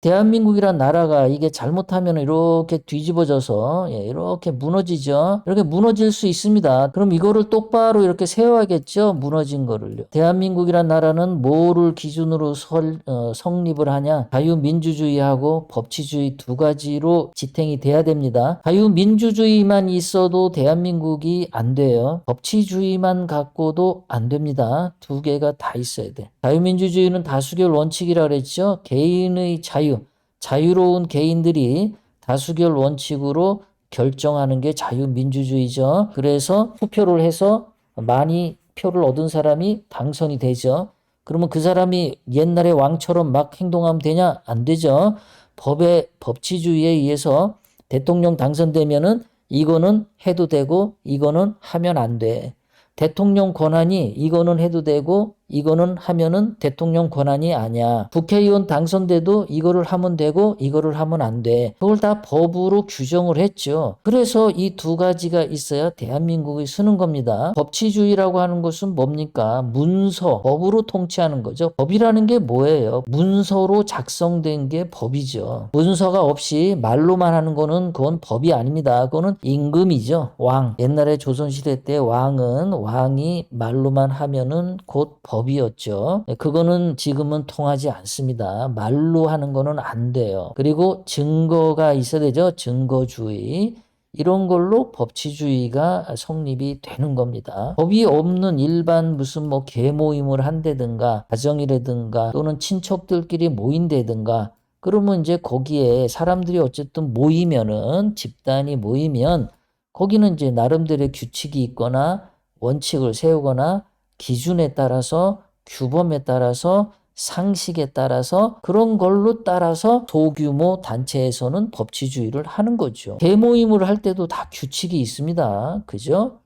대한민국이란 나라가 이게 잘못하면 이렇게 뒤집어져서 이렇게 무너지죠. 이렇게 무너질 수 있습니다. 그럼 이거를 똑바로 이렇게 세워야겠죠. 무너진 거를요. 대한민국이란 나라는 뭐를 기준으로 성립을 하냐? 자유민주주의하고 법치주의 두 가지로 지탱이 돼야 됩니다. 자유민주주의만 있어도 대한민국이 안 돼요. 법치주의만 갖고도 안 됩니다. 두 개가 다 있어야 돼. 자유민주주의는 다수결 원칙이라 그랬죠. 개인의 자유로운 개인들이 다수결 원칙으로 결정하는 게 자유민주주의죠. 그래서 투표를 해서 많이 표를 얻은 사람이 당선이 되죠. 그러면 그 사람이 옛날에 왕처럼 막 행동하면 되냐? 안 되죠. 법치주의에 의해서 대통령 당선되면은 이거는 해도 되고 이거는 하면 안 돼. 대통령 권한이 이거는 해도 되고 이거는 하면은 대통령 권한이 아니야. 국회의원 당선돼도 이거를 하면 되고 이거를 하면 안 돼. 그걸 다 법으로 규정을 했죠. 그래서 이 두 가지가 있어야 대한민국이 쓰는 겁니다. 법치주의라고 하는 것은 뭡니까? 문서, 법으로 통치하는 거죠. 법이라는 게 뭐예요? 문서로 작성된 게 법이죠. 문서가 없이 말로만 하는 거는 그건 법이 아닙니다. 그거는 임금이죠. 왕. 옛날에 조선시대 때 왕이 말로만 하면은 곧 법이었죠. 그거는 지금은 통하지 않습니다. 말로 하는 거는 안 돼요. 그리고 증거가 있어야 되죠. 증거주의. 이런 걸로 법치주의가 성립이 되는 겁니다. 법이 없는 일반 무슨 뭐 계모임을 한다든가 가정이라든가 또는 친척들끼리 모인다든가 그러면 이제 거기에 사람들이 어쨌든 모이면은 집단이 모이면 거기는 이제 나름대로의 규칙이 있거나 원칙을 세우거나 기준에 따라서 규범에 따라서 상식에 따라서 그런 걸로 따라서 소규모 단체에서는 법치주의를 하는 거죠. 대모임을 할 때도 다 규칙이 있습니다. 그죠?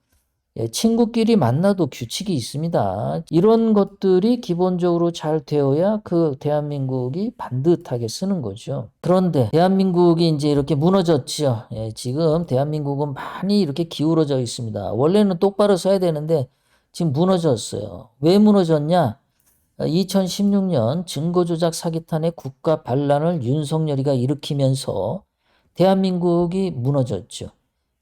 친구끼리 만나도 규칙이 있습니다. 이런 것들이 기본적으로 잘 되어야 그 대한민국이 반듯하게 쓰는 거죠. 그런데 대한민국이 이제 이렇게 무너졌죠. 지금 대한민국은 많이 이렇게 기울어져 있습니다. 원래는 똑바로 써야 되는데 지금 무너졌어요. 왜 무너졌냐? 2016년 증거조작 사기탄의 국가 반란을 윤석열이가 일으키면서 대한민국이 무너졌죠.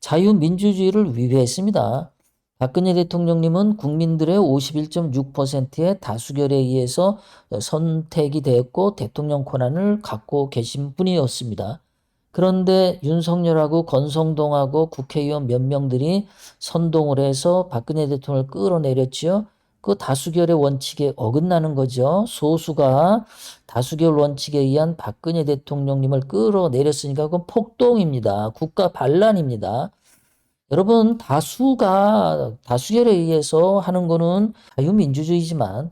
자유민주주의를 위배했습니다. 박근혜 대통령님은 국민들의 51.6%의 다수결에 의해서 선택이 되었고 대통령 권한을 갖고 계신 분이었습니다. 그런데 윤석열하고 권성동하고 국회의원 몇 명들이 선동을 해서 박근혜 대통령을 끌어내렸지요. 그 다수결의 원칙에 어긋나는 거죠. 소수가 다수결 원칙에 의한 박근혜 대통령님을 끌어내렸으니까 그건 폭동입니다. 국가 반란입니다. 여러분, 다수결에 의해서 하는 거는 자유민주주의지만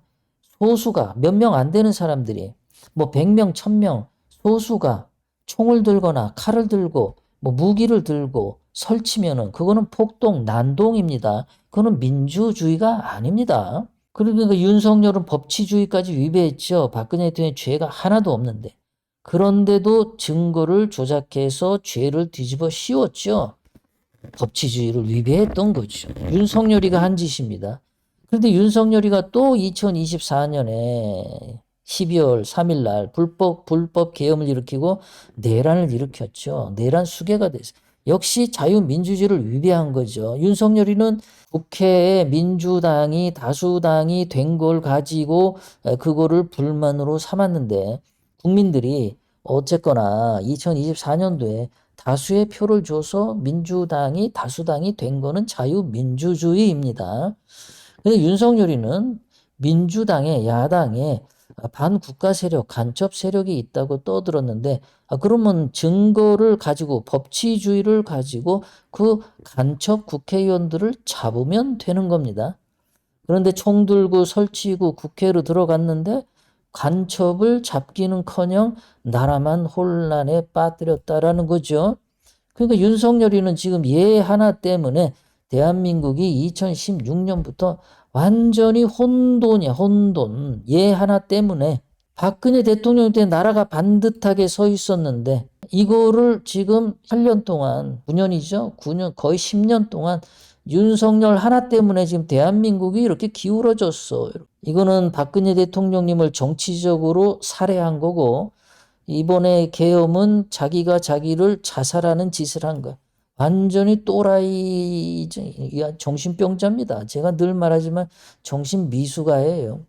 소수가 몇 명 안 되는 사람들이 뭐 100명, 1000명 소수가 총을 들거나 칼을 들고 뭐 무기를 들고 설치면은 그거는 폭동, 난동입니다. 그거는 민주주의가 아닙니다. 그러니까 윤석열은 법치주의까지 위배했죠. 박근혜 대통령의 죄가 하나도 없는데. 그런데도 증거를 조작해서 죄를 뒤집어 씌웠죠. 법치주의를 위배했던 거죠. 윤석열이가 한 짓입니다. 그런데 윤석열이가 또 2024년에 12월 3일 날 불법 계엄을 일으키고 내란을 일으켰죠. 내란 수괴가 됐어요. 역시 자유민주주의를 위배한 거죠. 윤석열이는 국회에 민주당이 다수당이 된 걸 가지고 그거를 불만으로 삼았는데 국민들이 어쨌거나 2024년도에 다수의 표를 줘서 민주당이 다수당이 된 거는 자유민주주의입니다. 근데 윤석열이는 민주당의 야당에 반국가 세력, 간첩 세력이 있다고 떠들었는데 그러면 증거를 가지고 법치주의를 가지고 그 간첩 국회의원들을 잡으면 되는 겁니다. 그런데 총 들고 설치고 국회로 들어갔는데 간첩을 잡기는커녕 나라만 혼란에 빠뜨렸다라는 거죠. 그러니까 윤석열이는 지금 얘 하나 때문에 대한민국이 2016년부터 완전히 혼돈이야, 혼돈. 얘 하나 때문에 박근혜 대통령 때 나라가 반듯하게 서 있었는데 이거를 지금 8년 동안, 9년이죠? 9년, 거의 10년 동안 윤석열 하나 때문에 지금 대한민국이 이렇게 기울어졌어. 이거는 박근혜 대통령님을 정치적으로 살해한 거고 이번에 계엄은 자기가 자기를 자살하는 짓을 한 거야. 완전히 또라이, 정신병자입니다. 제가 늘 말하지만 정신미숙아예요.